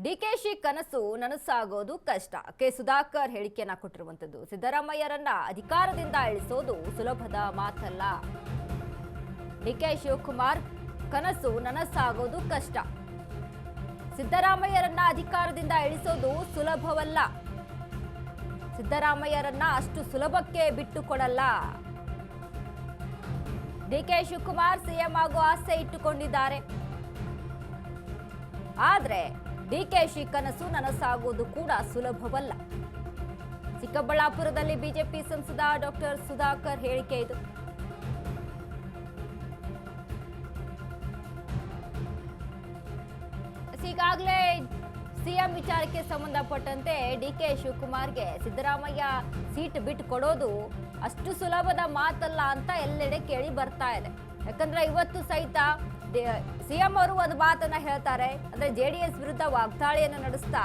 ಡಿಕೆಶಿ ಕನಸು ನನಸಾಗೋದು ಕಷ್ಟ. ಕೆ ಸುಧಾಕರ್ ಹೇಳಿಕೆಯನ್ನ ಕೊಟ್ಟಿರುವಂತದ್ದು. ಸಿದ್ದರಾಮಯ್ಯರನ್ನ ಅಧಿಕಾರದಿಂದ ಇಳಿಸೋದು ಸುಲಭದ ಮಾತಲ್ಲ. ಡಿಕೆ ಶಿವಕುಮಾರ್ ಕನಸು ನನಸಾಗೋದು ಕಷ್ಟ. ಸಿದ್ದರಾಮಯ್ಯರನ್ನ ಅಧಿಕಾರದಿಂದ ಇಳಿಸೋದು ಸುಲಭವಲ್ಲ. ಸಿದ್ದರಾಮಯ್ಯರನ್ನ ಅಷ್ಟು ಸುಲಭಕ್ಕೆ ಬಿಟ್ಟುಕೊಡಲ್ಲ. ಡಿಕೆ ಶಿವಕುಮಾರ್ ಸಿಎಂ ಆಗೋ ಆಸೆ ಇಟ್ಟುಕೊಂಡಿದ್ದಾರೆ. ಆದ್ರೆ ಡಿಕೆಶಿ ಕನಸು ನನಸಾಗುವುದು ಕೂಡ ಸುಲಭವಲ್ಲ. ಚಿಕ್ಕಬಳ್ಳಾಪುರದಲ್ಲಿ ಬಿಜೆಪಿ ಸಂಸದ ಡಾಕ್ಟರ್ ಸುಧಾಕರ್ ಹೇಳಿಕೆ ಇದು. ಈಗಾಗಲೇ ಸಿಎಂ ವಿಚಾರಕ್ಕೆ ಸಂಬಂಧಪಟ್ಟಂತೆ ಡಿಕೆ ಶಿವಕುಮಾರ್ಗೆ ಸಿದ್ದರಾಮಯ್ಯ ಸೀಟ್ ಬಿಟ್ಟು ಕೊಡೋದು ಅಷ್ಟು ಸುಲಭದ ಮಾತಲ್ಲ ಅಂತ ಎಲ್ಲೆಡೆ ಕೇಳಿ ಬರ್ತಾ ಇದೆ. ಯಾಕಂದ್ರೆ ಇವತ್ತು ಸಹಿತ ಸಿಎಂ ಅವರು ಒಂದು ಮಾತನ್ನ ಹೇಳ್ತಾರೆ. ಅಂದ್ರೆ ಜೆಡಿಎಸ್ ವಿರುದ್ಧ ವಾಗ್ದಾಳಿಯನ್ನು ನಡೆಸ್ತಾ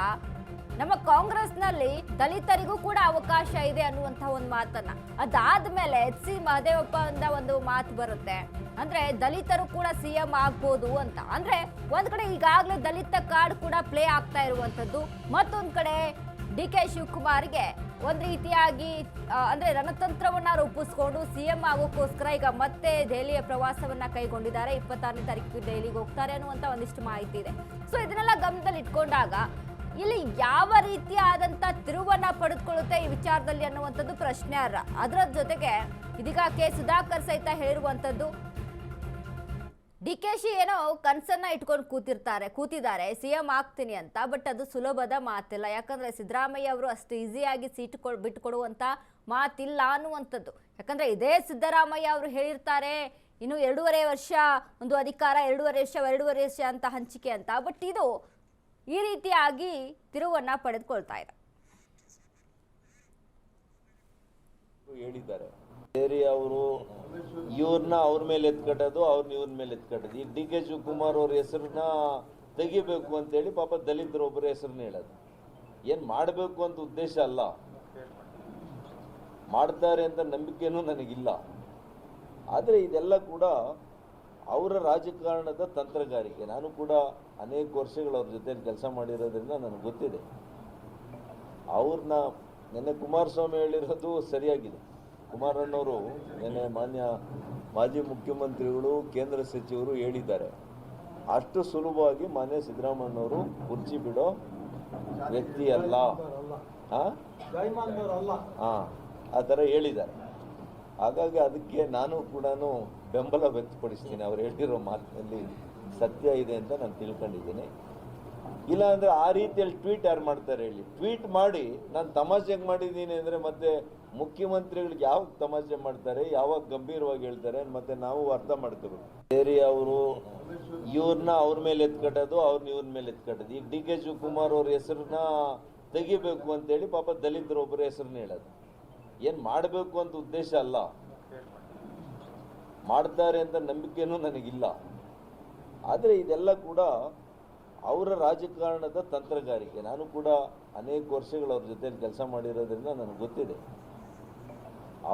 ನಮ್ಮ ಕಾಂಗ್ರೆಸ್ನಲ್ಲಿ ದಲಿತರಿಗೂ ಕೂಡ ಅವಕಾಶ ಇದೆ ಅನ್ನುವಂತ ಒಂದು ಮಾತನ್ನ, ಅದಾದ್ಮೇಲೆ ಎಚ್ ಸಿ ಮಹದೇವಪ್ಪ ಅಂತ ಒಂದು ಮಾತು ಬರುತ್ತೆ. ಅಂದ್ರೆ ದಲಿತರು ಕೂಡ ಸಿಎಂ ಆಗ್ಬೋದು ಅಂತ. ಅಂದ್ರೆ ಒಂದ್ ಕಡೆ ಈಗಾಗಲೇ ದಲಿತ ಕಾರ್ಡ್ ಕೂಡ ಪ್ಲೇ ಆಗ್ತಾ ಇರುವಂತದ್ದು, ಮತ್ತೊಂದ್ ಕಡೆ ಡಿಕೆ ಶಿವಕುಮಾರ್ಗೆ ಒಂದ್ ರೀತಿಯಾಗಿ ಅಂದ್ರೆ ರಣತಂತ್ರವನ್ನ ರೂಪಿಸ್ಕೊಂಡು ಸಿಎಂ ಆಗೋಕ್ಕೋಸ್ಕರ ಈಗ ಮತ್ತೆ ದೆಹಲಿಯ ಪ್ರವಾಸವನ್ನ ಕೈಗೊಂಡಿದ್ದಾರೆ. 26ನೇ ತಾರೀಕು ದೆಹಲಿಗೆ ಹೋಗ್ತಾರೆ ಅನ್ನುವಂತ ಒಂದಿಷ್ಟು ಮಾಹಿತಿ ಇದೆ. ಸೊ ಇದನ್ನೆಲ್ಲ ಗಮನದಲ್ಲಿ ಇಟ್ಕೊಂಡಾಗ ಇಲ್ಲಿ ಯಾವ ರೀತಿಯಾದಂತ ತಿರುವನ್ನ ಪಡೆದುಕೊಳ್ಳುತ್ತೆ ಈ ವಿಚಾರದಲ್ಲಿ ಅನ್ನುವಂಥದ್ದು ಪ್ರಶ್ನೆ ಅಲ್ಲ. ಅದರ ಜೊತೆಗೆ ಇದೀಗ ಕೆ ಸುಧಾಕರ್ ಸಹಿತ ಹೇಳಿರುವಂತದ್ದು, ಡಿಕೆಶಿ ಏನೋ ಕನ್ಸನ್ನ ಇಟ್ಕೊಂಡು ಕೂತಿದ್ದಾರೆ ಸಿಎಂ ಆಗ್ತೀನಿ ಅಂತ. ಬಟ್ ಅದು ಸುಲಭದ ಮಾತಿಲ್ಲ. ಯಾಕಂದ್ರೆ ಸಿದ್ದರಾಮಯ್ಯ ಅವರು ಅಷ್ಟು ಈಸಿಯಾಗಿ ಸೀಟ್ ಬಿಟ್ಟುಕೊಡುವಂತ ಮಾತಿಲ್ಲ ಅನ್ನುವಂಥದ್ದು. ಯಾಕಂದ್ರೆ ಇದೇ ಸಿದ್ದರಾಮಯ್ಯ ಅವರು ಹೇಳಿರ್ತಾರೆ ಇನ್ನು 2.5 ವರ್ಷ ಒಂದು ಅಧಿಕಾರ, 2.5 ವರ್ಷ ಅಂತ ಹಂಚಿಕೆ ಅಂತ. ಬಟ್ ಇದು ಈ ರೀತಿಯಾಗಿ ತಿರುವನ್ನ ಪಡೆದುಕೊಳ್ತಾ ಇದೆ. ಹೇಳಿದ್ದಾರೆ ಬೇರೆ ಅವರು ಇವ್ರನ್ನ ಅವ್ರ ಮೇಲೆ ಎತ್ಕಟ್ಟೋದು, ಅವ್ರನ್ನ ಇವ್ರ ಮೇಲೆ ಎತ್ಕಟ್ಟೋದು. ಈಗ ಡಿ ಕೆ ಶಿವಕುಮಾರ್ ಅವ್ರ ಹೆಸರನ್ನ ತೆಗಿಬೇಕು ಅಂತೇಳಿ ಪಾಪ ದಲಿತರು ಒಬ್ಬರ ಹೆಸರನ್ನ ಹೇಳೋದು ಏನ್ ಮಾಡಬೇಕು ಅಂತ ಉದ್ದೇಶ ಅಲ್ಲ. ಮಾಡ್ತಾರೆ ಅಂತ ನಂಬಿಕೆನೂ ನನಗಿಲ್ಲ. ಆದರೆ ಇದೆಲ್ಲ ಕೂಡ ಅವರ ರಾಜಕಾರಣದ ತಂತ್ರಗಾರಿಕೆ. ನಾನು ಕೂಡ ಅನೇಕ ವರ್ಷಗಳು ಅವ್ರ ಜೊತೆ ಕೆಲಸ ಮಾಡಿರೋದ್ರಿಂದ ನನಗೆ ಗೊತ್ತಿದೆ. ಅವ್ರನ್ನ ನೆನ್ನೆ ಕುಮಾರಸ್ವಾಮಿ ಹೇಳಿರೋದು ಸರಿಯಾಗಿದೆ. ಕುಮಾರಣ್ಣವರು ನೆನ್ನೆ ಮಾನ್ಯ ಮಾಜಿ ಮುಖ್ಯಮಂತ್ರಿಗಳು, ಕೇಂದ್ರ ಸಚಿವರು ಹೇಳಿದ್ದಾರೆ, ಅಷ್ಟು ಸುಲಭವಾಗಿ ಮಾನ್ಯ ಸಿದ್ದರಾಮಯ್ಯನವರು ಕುರ್ಚಿ ಬಿಡೋ ವ್ಯಕ್ತಿ ಅಲ್ಲ. ಆ ಥರ ಹೇಳಿದ್ದಾರೆ. ಹಾಗಾಗಿ ಅದಕ್ಕೆ ನಾನು ಕೂಡ ಬೆಂಬಲ ವ್ಯಕ್ತಪಡಿಸ್ತೀನಿ. ಅವ್ರು ಹೇಳಿರೋ ಮಾತಿನಲ್ಲಿ ಸತ್ಯ ಇದೆ ಅಂತ ನಾನು ತಿಳ್ಕೊಂಡಿದ್ದೀನಿ. ಇಲ್ಲ ಅಂದರೆ ಆ ರೀತಿಯಲ್ಲಿ ಟ್ವೀಟ್ ಯಾರು ಮಾಡ್ತಾರೆ ಹೇಳಿ? ಟ್ವೀಟ್ ಮಾಡಿ ನಾನು ತಮಾಷೆಗೆ ಮಾಡಿದ್ದೀನಿ ಅಂದರೆ ಮತ್ತೆ ಮುಖ್ಯಮಂತ್ರಿಗಳಿಗೆ ಯಾವಾಗ ತಮಾಷೆ ಮಾಡ್ತಾರೆ, ಯಾವಾಗ ಗಂಭೀರವಾಗಿ ಹೇಳ್ತಾರೆ ಮತ್ತೆ ನಾವು ಅರ್ಥ ಮಾಡ್ತೀವಿ. ಬೇರೆ ಅವರು ಇವ್ರನ್ನ ಅವ್ರ ಮೇಲೆ ಎತ್ಕಟ್ಟೋದು, ಅವ್ರನ್ನ ಇವ್ರ ಮೇಲೆ ಎತ್ಕಟ್ಟೋದು. ಈಗ ಡಿ ಕೆ ಶಿವಕುಮಾರ್ ಅವ್ರ ಹೆಸರನ್ನ ತೆಗಿಬೇಕು ಅಂತೇಳಿ ಪಾಪ ದಲಿತರು ಒಬ್ಬರ ಹೆಸರನ್ನ ಹೇಳೋದು ಏನ್ ಮಾಡಬೇಕು ಅಂತ ಉದ್ದೇಶ ಅಲ್ಲ. ಮಾಡ್ತಾರೆ ಅಂತ ನಂಬಿಕೆನೂ ನನಗಿಲ್ಲ. ಆದರೆ ಇದೆಲ್ಲ ಕೂಡ ಅವರ ರಾಜಕಾರಣದ ತಂತ್ರಗಾರಿಕೆ. ನಾನು ಕೂಡ ಅನೇಕ ವರ್ಷಗಳು ಅವ್ರ ಜೊತೆ ಕೆಲಸ ಮಾಡಿರೋದ್ರಿಂದ ನನಗೆ ಗೊತ್ತಿದೆ.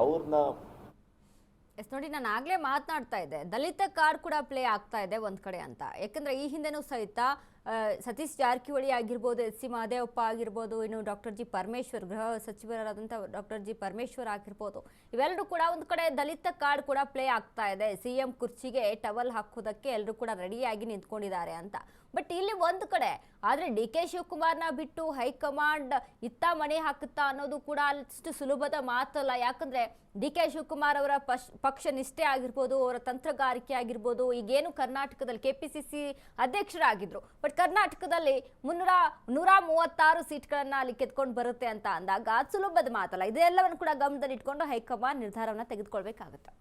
ಅವ್ರನ್ನ ನೋಡಿ, ನಾನು ಆಗ್ಲೇ ಮಾತನಾಡ್ತಾ ಇದ್ದೆ, ದಲಿತ ಕಾರ್ಡ್ ಕೂಡ ಪ್ಲೇ ಆಗ್ತಾ ಇದೆ ಒಂದ್ ಕಡೆ ಅಂತ. ಯಾಕಂದ್ರೆ ಈ ಹಿಂದೆನೂ ಸಹಿತ ಸತೀಶ್ ಜಾರಕಿಹೊಳಿ ಆಗಿರ್ಬೋದು, ಎಚ್ ಸಿ ಮಹದೇವಪ್ಪ ಆಗಿರ್ಬೋದು, ಇನ್ನು ಡಾಕ್ಟರ್ ಜಿ ಪರಮೇಶ್ವರ್, ಗೃಹ ಸಚಿವರಾದಂಥ ಡಾಕ್ಟರ್ ಜಿ ಪರಮೇಶ್ವರ್ ಆಗಿರ್ಬೋದು, ಇವೆಲ್ಲರೂ ಕೂಡ ಒಂದು ಕಡೆ ದಲಿತ ಕಾರ್ಡ್ ಕೂಡ ಪ್ಲೇ ಆಗ್ತಾ ಇದೆ. ಸಿಎಂ ಕುರ್ಚಿಗೆ ಟವಲ್ ಹಾಕೋದಕ್ಕೆ ಎಲ್ಲರೂ ಕೂಡ ರೆಡಿಯಾಗಿ ನಿಂತ್ಕೊಂಡಿದ್ದಾರೆ ಅಂತ. ಬಟ್ ಇಲ್ಲಿ ಒಂದು ಕಡೆ ಆದರೆ ಡಿ ಕೆ ಶಿವಕುಮಾರ್ನ ಬಿಟ್ಟು ಹೈಕಮಾಂಡ್ ಇತ್ತ ಮಣೆ ಹಾಕುತ್ತಾ ಅನ್ನೋದು ಕೂಡ ಅಷ್ಟು ಸುಲಭದ ಮಾತಲ್ಲ. ಯಾಕಂದ್ರೆ ಡಿ ಕೆ ಶಿವಕುಮಾರ್ ಅವರ ಪಕ್ಷ ನಿಷ್ಠೆ ಆಗಿರ್ಬೋದು, ಅವರ ತಂತ್ರಗಾರಿಕೆ ಆಗಿರ್ಬೋದು, ಈಗೇನು ಕರ್ನಾಟಕದಲ್ಲಿ ಕೆಪಿಸಿಸಿ ಅಧ್ಯಕ್ಷರಾಗಿದ್ರು, ಬಟ್ ಕರ್ನಾಟಕದಲ್ಲಿ 136 ಸೀಟ್ಗಳನ್ನ ಅಲ್ಲಿ ಕೆತ್ಕೊಂಡು ಬರುತ್ತೆ ಅಂತ ಅಂದಾಗ ಸುಲಭದ ಮಾತಲ್ಲ. ಇದೆಲ್ಲವನ್ನು ಕೂಡ ಗಮನದಲ್ಲಿ ಇಟ್ಕೊಂಡು ಹೈಕಮಾಂಡ್ ನಿರ್ಧಾರವನ್ನ ತೆಗೆದುಕೊಳ್ಬೇಕಾಗುತ್ತೆ.